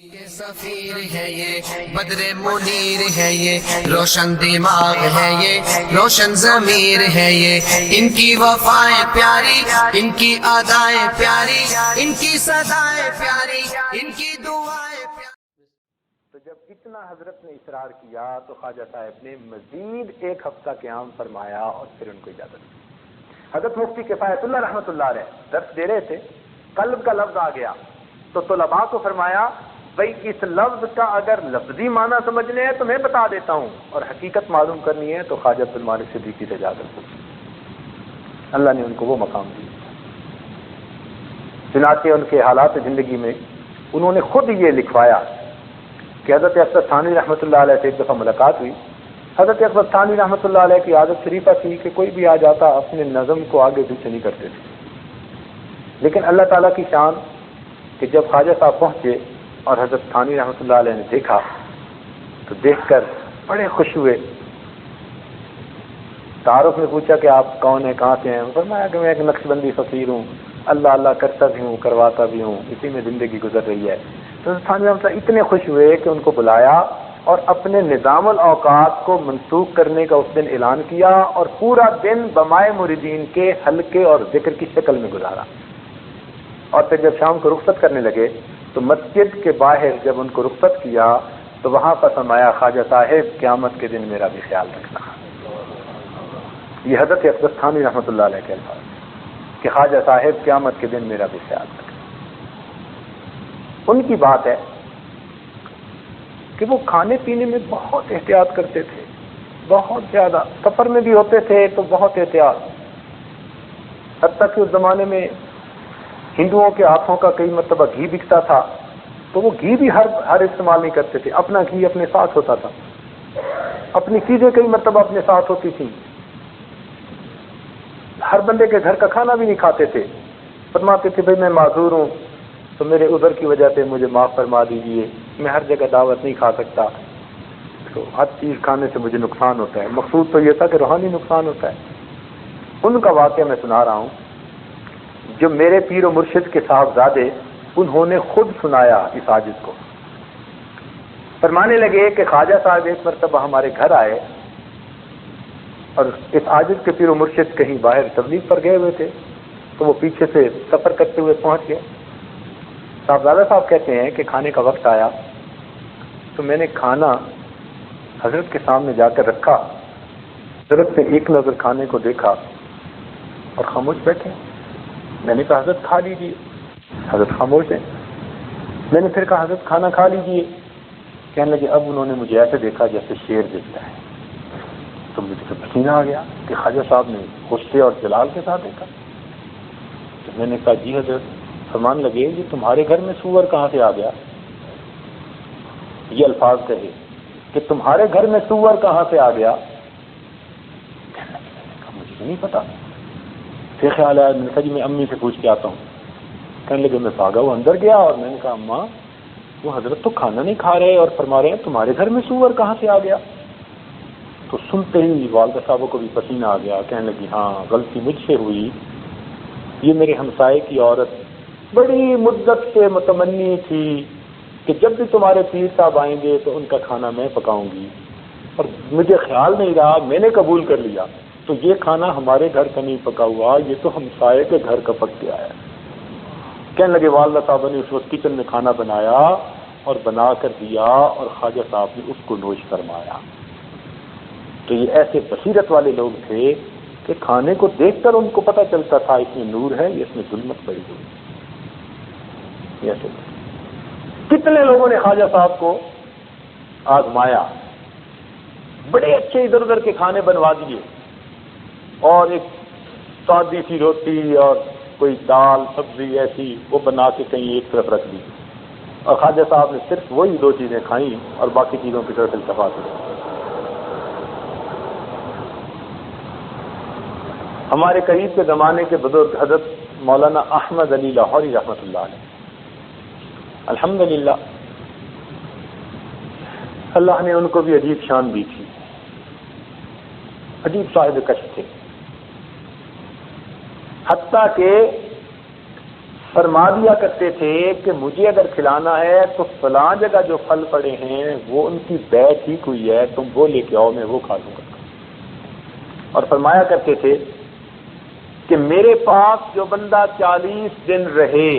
کے سفیر ہے یہ بدر منیر ہے یہ روشن دماغ ہے یہ روشن ضمیر ہے یہ ان کی وفائیں پیاری ان کی ادائیں پیاری ان کی صدائیں پیاری ان کی دعائیں پیاری۔ تو جب اتنا حضرت نے اصرار کیا تو خواجہ صاحب نے مزید ایک ہفتہ قیام فرمایا اور پھر ان کو اجازت دی۔ حضرت مفتی کفایت اللہ رحمۃ اللہ علیہ درس دے رہے تھے، قلب کا لفظ آ گیا تو طلباء کو فرمایا بھائی اس لفظ کا اگر لفظی معنی سمجھنے ہے تو میں بتا دیتا ہوں، اور حقیقت معلوم کرنی ہے تو خواجہ عبد المالک صدیقی سے اجازت دی۔ اللہ نے ان کو وہ مقام دی۔ چنانچہ ان کے حالات زندگی میں انہوں نے خود یہ لکھوایا کہ حضرت اکبر ثانوی رحمۃ اللہ علیہ سے ایک دفعہ ملاقات ہوئی۔ حضرت اکبر ثانوی رحمۃ اللہ علیہ کی عادت شریفہ تھی کہ کوئی بھی آ جاتا اپنے نظم کو آگے پیچھے نہیں کرتے تھے، لیکن اللہ تعالیٰ کی شان کہ جب خواجہ صاحب پہنچے اور حضرت ثانوی رحمۃ اللہ علیہ نے دیکھا تو دیکھ کر بڑے خوش ہوئے۔ تعارف میں پوچھا کہ آپ کون ہیں، کہاں سے ہیں؟ فرمایا کہ میں ایک نقشبندی فقیر ہوں، اللہ اللہ کرتا بھی ہوں کرواتا بھی ہوں، اسی میں زندگی گزر رہی ہے۔ تو ثانوی رحمۃ اللہ اتنے خوش ہوئے کہ ان کو بلایا اور اپنے نظام الاوقات کو منسوخ کرنے کا اس دن اعلان کیا اور پورا دن بمائے مریدین کے حلقے اور ذکر کی شکل میں گزارا۔ اور پھر جب شام کو رخصت کرنے لگے تو مسجد کے باہر جب ان کو رخصت کیا تو وہاں پر فرمایا خواجہ صاحب قیامت کے دن میرا بھی خیال رکھنا۔ یہ حضرت اقدس ثانوی رحمۃ اللہ علیہ کے الفاظ کہ خواجہ صاحب قیامت کے دن میرا بھی خیال رکھنا۔ ان کی بات ہے کہ وہ کھانے پینے میں بہت احتیاط کرتے تھے، بہت زیادہ۔ سفر میں بھی ہوتے تھے تو بہت احتیاط، حتیٰ کہ اس زمانے میں ہندوؤں کے ہاتھوں کا کئی مرتبہ گھی بکتا تھا تو وہ گھی بھی ہر استعمال نہیں کرتے تھے، اپنا گھی اپنے ساتھ ہوتا تھا، اپنی چیزیں کئی مرتبہ اپنے ساتھ ہوتی تھیں۔ ہر بندے کے گھر کا کھانا بھی نہیں کھاتے تھے، فرماتے تھے بھائی میں معذور ہوں تو میرے عذر کی وجہ سے مجھے معاف فرما دیجیے، میں ہر جگہ دعوت نہیں کھا سکتا، تو ہر چیز کھانے سے مجھے نقصان ہوتا ہے۔ مقصود تو یہ تھا کہ روحانی نقصان ہوتا ہے۔ ان کا واقعہ میں سنا رہا ہوں جو میرے پیر و مرشد کے صاحبزادے انہوں نے خود سنایا اس عاجز کو۔ فرمانے لگے کہ خواجہ صاحب ایک مرتبہ ہمارے گھر آئے اور اس عاجز کے پیر و مرشد کہیں باہر تبلیغ پر گئے ہوئے تھے تو وہ پیچھے سے سفر کرتے ہوئے پہنچ گئے۔ صاحبزادہ صاحب کہتے ہیں کہ کھانے کا وقت آیا تو میں نے کھانا حضرت کے سامنے جا کر رکھا، حضرت سے ایک نظر کھانے کو دیکھا اور خاموش بیٹھے۔ میں نے کہا حضرت کھا لیجیے، حضرت خاموش ہیں۔ میں نے پھر کہا حضرت کھانا کھا لیجیے، کہنے لگے اب انہوں نے مجھے ایسے دیکھا جیسے شیر دیکھتا ہے۔ تو مجھے تو پسینہ آ گیا کہ خواجہ صاحب نے غصے اور جلال کے ساتھ دیکھا۔ تو میں نے کہا جی حضرت۔ فرمان لگے یہ تمہارے گھر میں سور کہاں سے آ گیا؟ یہ الفاظ کہے کہ تمہارے گھر میں سور کہاں سے آ گیا؟ کہنے لگے میں نے کہا مجھے تو نہیں پتا۔ پھر خیال آیا، میں نے کہا جی میں امی سے پوچھ کے آتا ہوں۔ کہنے لگے میں بھاگا وہ اندر گیا اور میں نے کہا اماں وہ حضرت تو کھانا نہیں کھا رہے اور فرما رہے ہیں تمہارے گھر میں سور کہاں سے آ گیا؟ تو سنتے ہی والدہ صاحبوں کو بھی پسینہ آ گیا، کہنے لگی ہاں غلطی مجھ سے ہوئی، یہ میرے ہمسائے کی عورت بڑی مدت سے متمنی تھی کہ جب بھی تمہارے پیر صاحب آئیں گے تو ان کا کھانا میں پکاؤں گی، اور مجھے خیال نہیں رہا، میں نے قبول کر لیا، تو یہ کھانا ہمارے گھر کا نہیں پکا ہوا، یہ تو ہمسائے کے گھر کا پک کے آیا۔ کہنے لگے والدہ صاحب نے اس وقت کچن میں کھانا بنایا اور بنا کر دیا اور خواجہ صاحب نے اس کو نوش فرمایا۔ تو یہ ایسے بصیرت والے لوگ تھے کہ کھانے کو دیکھ کر ان کو پتہ چلتا تھا اس میں نور ہے، اس میں ظلمت پڑی ہوئی ہے۔ ایسے کتنے لوگوں نے خواجہ صاحب کو آزمایا، بڑے اچھے ادھر ادھر کے کھانے بنوا دیے اور ایک سادی سی روٹی اور کوئی دال سبزی ایسی وہ بنا کے کہیں ایک طرف رکھ دی، اور خواجہ صاحب نے صرف وہی دو چیزیں کھائیں اور باقی چیزوں کی طرف التفات کی۔ ہمارے قریب کے زمانے کے بزرگ حضرت مولانا احمد علی لاہوری رحمۃ اللہ علیہ، الحمدللہ اللہ نے ان کو بھی عجیب شان دی تھی، عجیب صاحب کشف تھے، حتیٰ کہ فرما دیا کرتے تھے کہ مجھے اگر کھلانا ہے تو فلاں جگہ جو پھل پڑے ہیں وہ ان کی بیعت ٹھیک ہوئی ہے، تم وہ لے کے آؤ، میں وہ کھا لوں گا۔ اور فرمایا کرتے تھے کہ میرے پاس جو بندہ 40 دن رہے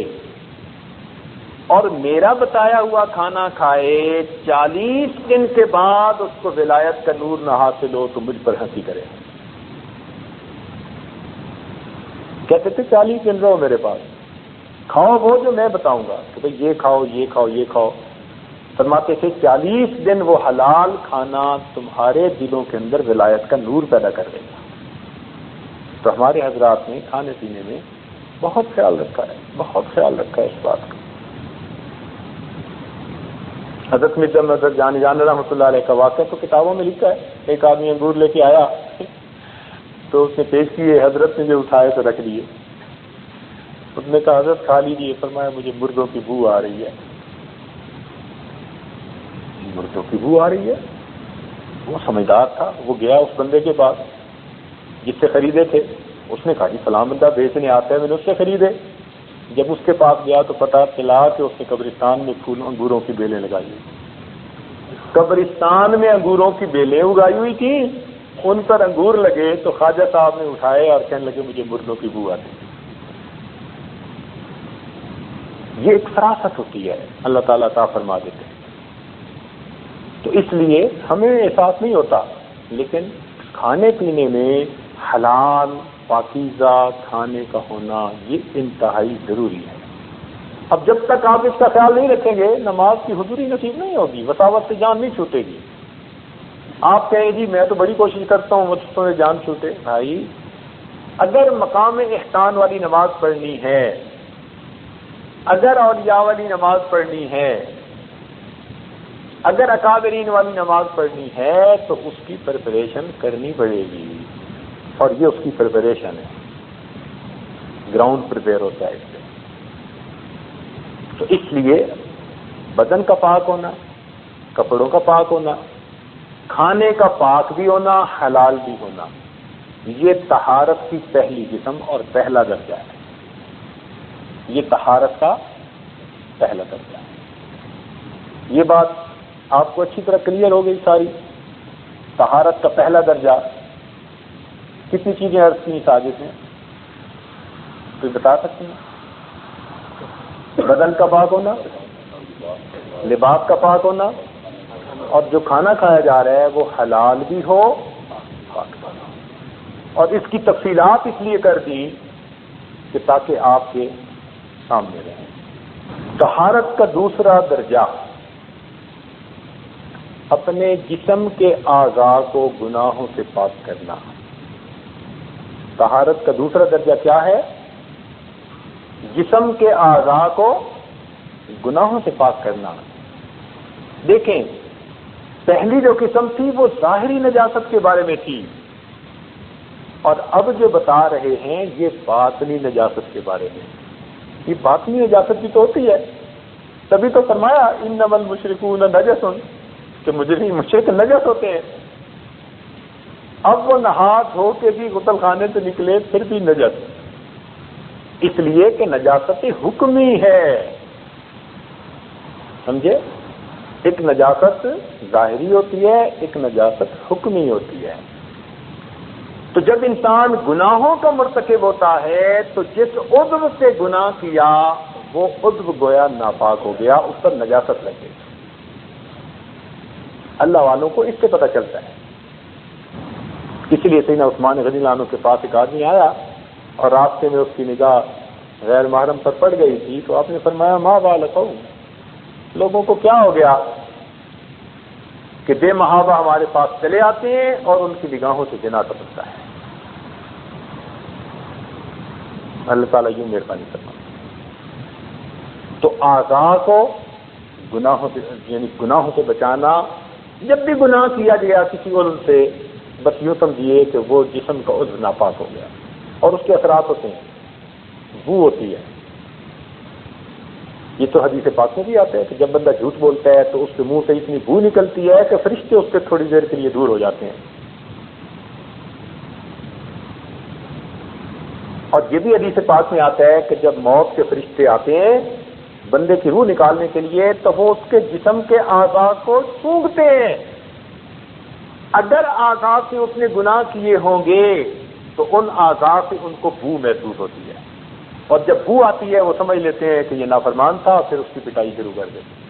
اور میرا بتایا ہوا کھانا کھائے، 40 دن کے بعد اس کو ولایت کا نور نہ حاصل ہو تو مجھ پر ہنسی کرے۔ کہتے تھے 40 دن رہو میرے پاس، کھاؤ وہ جو میں بتاؤں گا کہ بھئی یہ کھاؤ یہ کھاؤ یہ کھاؤ۔ فرماتے تھے 40 دن وہ حلال کھانا تمہارے دلوں کے اندر ولایت کا نور پیدا کر دے گا۔ تو ہمارے حضرات نے کھانے پینے میں بہت خیال رکھا ہے، بہت خیال رکھا ہے اس بات کا۔ حضرت مرزا محمد جان رحمۃ اللہ علیہ کا واقعہ تو کتابوں میں لکھا ہے۔ ایک آدمی انگور لے کے آیا تو اس نے پیش کیے، حضرت نے جو اٹھائے تو رکھ دیے۔ اس نے کہا حضرت کھا لیجیے۔ فرمایا مجھے مردوں کی بو آ رہی ہے۔ مردوں کی بو آ رہی ہے؟ وہ سمجھدار تھا، وہ گیا اس بندے کے پاس جس سے خریدے تھے۔ اس نے کہا جی فلاں بندہ بیچنے آتا ہے، میں نے اس سے خریدے۔ جب اس کے پاس گیا تو پتہ چلا کہ اس نے قبرستان میں پھولوں انگوروں کی بیلیں لگائی ہوئی، قبرستان میں انگوروں کی بیلیں اگائی ہوئی تھی، ان پر انگور لگے تو خواجہ صاحب نے اٹھائے اور کہنے لگے مجھے مردوں کی بو آتی۔ یہ ایک فراست ہوتی ہے، اللہ تعالیٰ عطا فرما دیتے ہیں۔ تو اس لیے ہمیں احساس نہیں ہوتا، لیکن کھانے پینے میں حلال پاکیزہ کھانے کا ہونا یہ انتہائی ضروری ہے۔ اب جب تک آپ اس کا خیال نہیں رکھیں گے نماز کی حضوری نصیب نہیں ہوگی، وساوت سے جان نہیں چھوٹے گی۔ آپ کہیں جی میں تو بڑی کوشش کرتا ہوں مجھ سے جان چھوٹے۔ بھائی اگر مقام احسان والی نماز پڑھنی ہے، اگر اولیاء والی نماز پڑھنی ہے، اگر اکابرین والی نماز پڑھنی ہے تو اس کی پریپریشن کرنی پڑے گی، اور یہ اس کی پریپریشن ہے، گراؤنڈ پریپیئر ہوتا ہے اس سے۔ تو اس لیے بدن کا پاک ہونا، کپڑوں کا پاک ہونا، کھانے کا پاک بھی ہونا، حلال بھی ہونا، یہ طہارت کی پہلی قسم اور پہلا درجہ ہے۔ یہ طہارت کا پہلا درجہ ہے۔ یہ بات آپ کو اچھی طرح کلیئر ہو گئی ساری۔ طہارت کا پہلا درجہ کتنی چیزیں عرض کی سازش ہیں، کوئی بتا سکتے ہیں؟ بدن کا پاک ہونا، لباس کا پاک ہونا، اور جو کھانا کھایا جا رہا ہے وہ حلال بھی ہو، پاک بھی ہو۔ اور اس کی تفصیلات اس لیے کر دی کہ تاکہ آپ کے سامنے رہیں۔ طہارت کا دوسرا درجہ اپنے جسم کے اعضاء کو گناہوں سے پاک کرنا۔ طہارت کا دوسرا درجہ کیا ہے؟ جسم کے اعضاء کو گناہوں سے پاک کرنا۔ دیکھیں پہلی جو قسم تھی وہ ظاہری نجاست کے بارے میں تھی، اور اب جو بتا رہے ہیں یہ باطنی نجاست کے بارے میں۔ یہ باطنی نجاست بھی تو ہوتی ہے، تبھی تو فرمایا انما المشرکون نجس، کہ مشرک نجس ہوتے ہیں۔ اب وہ نہا دھو کے بھی غسل خانے سے نکلے پھر بھی نجس، اس لیے کہ نجاست حکمی ہے، سمجھے؟ ایک نجاست ظاہری ہوتی ہے، ایک نجاست حکمی ہوتی ہے۔ تو جب انسان گناہوں کا مرتکب ہوتا ہے تو جس عضو سے گناہ کیا وہ عضو گویا ناپاک ہو گیا، اس پر نجاست لگ گئی۔ اللہ والوں کو اس سے پتہ چلتا ہے۔ اس لیے سیدنا عثمان غنی اللہ عنہ کے پاس ایک آدمی آیا اور راستے میں اس کی نگاہ غیر محرم پر پڑ گئی تھی، تو آپ نے فرمایا ما بالکم، لوگوں کو کیا ہو گیا کہ بے محابہ ہمارے پاس چلے آتے ہیں اور ان کی نگاہوں سے زنا ٹپکتا ہے۔ اللہ تعالیٰ یوں مہربانی کرنا۔ تو اعضاء کو گناہوں سے، یعنی گناہوں سے بچانا۔ جب بھی گناہ کیا گیا کسی عضو سے، بس یوں سمجھیے کہ وہ جسم کا عضو ناپاک ہو گیا، اور اس کے اثرات ہوتے ہیں، بو ہوتی ہے۔ یہ تو حدیث پاک میں بھی آتا ہے کہ جب بندہ جھوٹ بولتا ہے تو اس کے منہ سے اتنی بو نکلتی ہے کہ فرشتے اس سے تھوڑی دیر کے لیے دور ہو جاتے ہیں۔ اور یہ بھی حدیث پاک میں آتا ہے کہ جب موت کے فرشتے آتے ہیں بندے کی روح نکالنے کے لیے تو وہ اس کے جسم کے اعضاء کو سونگھتے ہیں. اگر اعضاء سے اس نے گناہ کیے ہوں گے تو ان اعضاء سے ان کو بو محسوس ہوتی ہے، اور جب بو آتی ہے وہ سمجھ لیتے ہیں کہ یہ نافرمان تھا، پھر اس کی پٹائی شروع کر دیتے ہیں.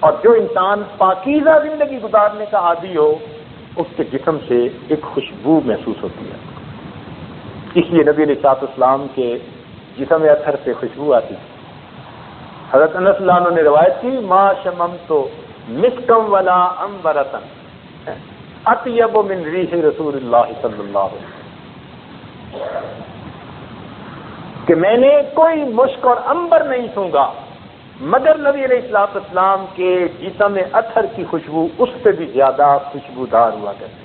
اور جو انسان پاکیزہ زندگی گزارنے کا عادی ہو اس کے جسم سے ایک خوشبو محسوس ہوتی ہے. اس لیے نبی علیہ الصلوۃ والسلام کے جسم اطہر سے خوشبو آتی تھی. حضرت انس رضی اللہ عنہ نے روایت کی ما شممت مسکم ولا عنبرۃ اطیب من ریح رسول اللہ صلی اللہ علیہ وسلم، کہ میں نے کوئی مشک اور عنبر نہیں سونگا مگر نبی علیہ الصلوۃ والسلام کے جسم اطہر کی خوشبو اس سے بھی زیادہ خوشبودار ہوا کرتی.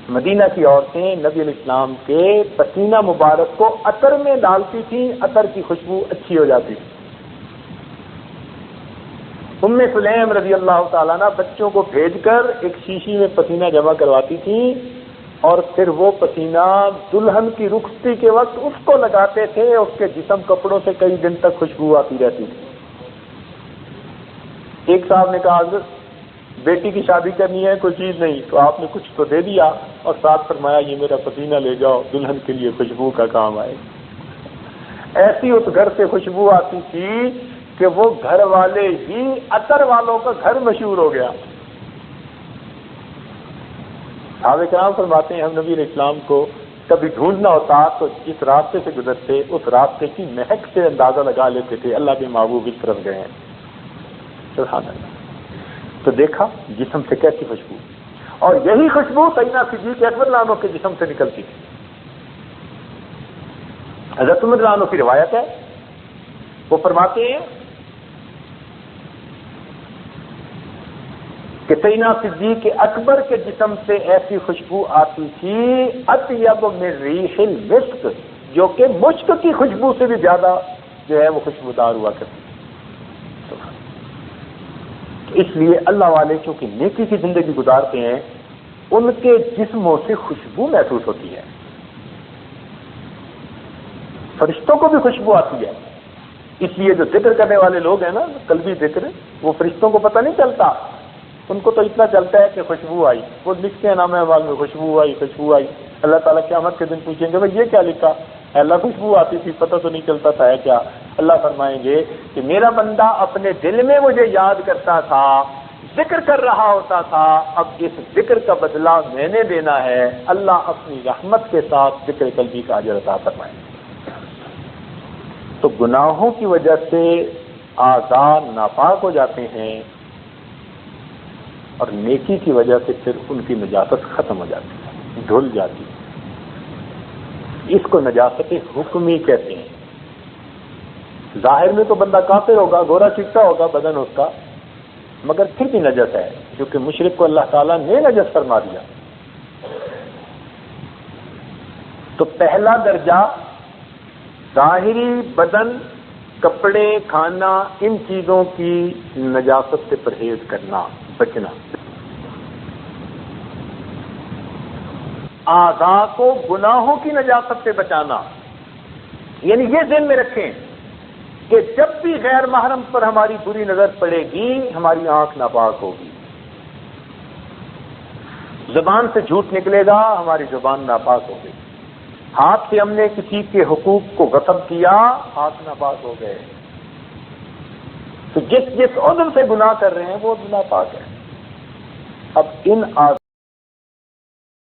مدینہ کی عورتیں نبی علیہ السلام کے پسینہ مبارک کو عطر میں ڈالتی تھیں، عطر کی خوشبو اچھی ہو جاتی تھی. ام سلیم رضی اللہ تعالیٰ عنہ بچوں کو بھیج کر ایک شیشی میں پسینہ جمع کرواتی تھیں اور پھر وہ پسینہ دلہن کی رخصتی کے وقت اس کو لگاتے تھے، اس کے جسم کپڑوں سے کئی دن تک خوشبو آتی رہتی تھی. ایک صاحب نے کہا حضرت بیٹی کی شادی کرنی ہے، کوئی چیز نہیں، تو آپ نے کچھ تو دے دیا اور ساتھ فرمایا یہ میرا پسینہ لے جاؤ، دلہن کے لیے خوشبو کا کام آئے. ایسی اس گھر سے خوشبو آتی تھی کہ وہ گھر والے ہی عطر والوں کا گھر مشہور ہو گیا. صحابہ کرام فرماتے ہیں ہم نبی علیہ السلام کو کبھی ڈھونڈنا ہوتا تو جس راستے سے گزرتے اس راستے کی مہک سے اندازہ لگا لیتے تھے اللہ کے محبوب اس طرف گئے ہیں. سبحان اللہ. تو دیکھا جسم سے کیسی خوشبو، اور یہی خوشبو سیدنا صدیق اکبر رضی اللہ عنہ کے جسم سے نکلتی تھی. حضرت عمر رضی اللہ عنہ کی روایت ہے، وہ فرماتے ہیں کہ سیدنا صدیق اکبر کے جسم سے ایسی خوشبو آتی تھی اطیب من ریح المسک، جو کہ مشک کی خوشبو سے بھی زیادہ جو ہے وہ خوشبودار ہوا کرتی. اس لیے اللہ والے چونکہ نیکی کی زندگی گزارتے ہیں ان کے جسموں سے خوشبو محسوس ہوتی ہے. فرشتوں کو بھی خوشبو آتی ہے. اس لیے جو ذکر کرنے والے لوگ ہیں نا قلبی ذکر، وہ فرشتوں کو پتہ نہیں چلتا، ان کو تو اتنا چلتا ہے کہ خوشبو آئی. وہ لکھتے ہیں نام اعمال میں خوشبو آئی خوشبو آئی. اللہ تعالیٰ قیامت کے دن پوچھیں گے بھائی یہ کیا لکھا؟ اللہ خوشبو آتی تھی، پتہ تو نہیں چلتا تھا ہے کیا. اللہ فرمائیں گے کہ میرا بندہ اپنے دل میں مجھے یاد کرتا تھا، ذکر کر رہا ہوتا تھا، اب اس ذکر کا بدلہ میں نے دینا ہے. اللہ اپنی رحمت کے ساتھ ذکر قلبی کا اجر عطا فرمائیں. تو گناہوں کی وجہ سے اعضاء ناپاک ہو جاتے ہیں اور نیکی کی وجہ سے پھر ان کی نجاست ختم ہو جاتی ہے، دھل جاتی ہے. اس کو نجاست حکمی کہتے ہیں. ظاہر میں تو بندہ کافر ہوگا، گورا چٹا ہوگا بدن اس کا، مگر پھر بھی نجس ہے کیونکہ مشرک کو اللہ تعالیٰ نے نجس فرما دیا. تو پہلا درجہ ظاہری بدن، کپڑے، کھانا، ان چیزوں کی نجاست سے پرہیز کرنا، بچنا. اعضاء کو گناہوں کی نجاست سے بچانا، یعنی یہ ذہن میں رکھیں کہ جب بھی غیر محرم پر ہماری بری نظر پڑے گی ہماری آنکھ ناپاک ہوگی. زبان سے جھوٹ نکلے گا ہماری زبان ناپاک ہوگی. ہاتھ سے ہم نے کسی کے حقوق کو غصب کیا، ہاتھ ناپاک ہو گئے. تو جس عذر سے گناہ کر رہے ہیں وہ ناپاک ہے. اب ان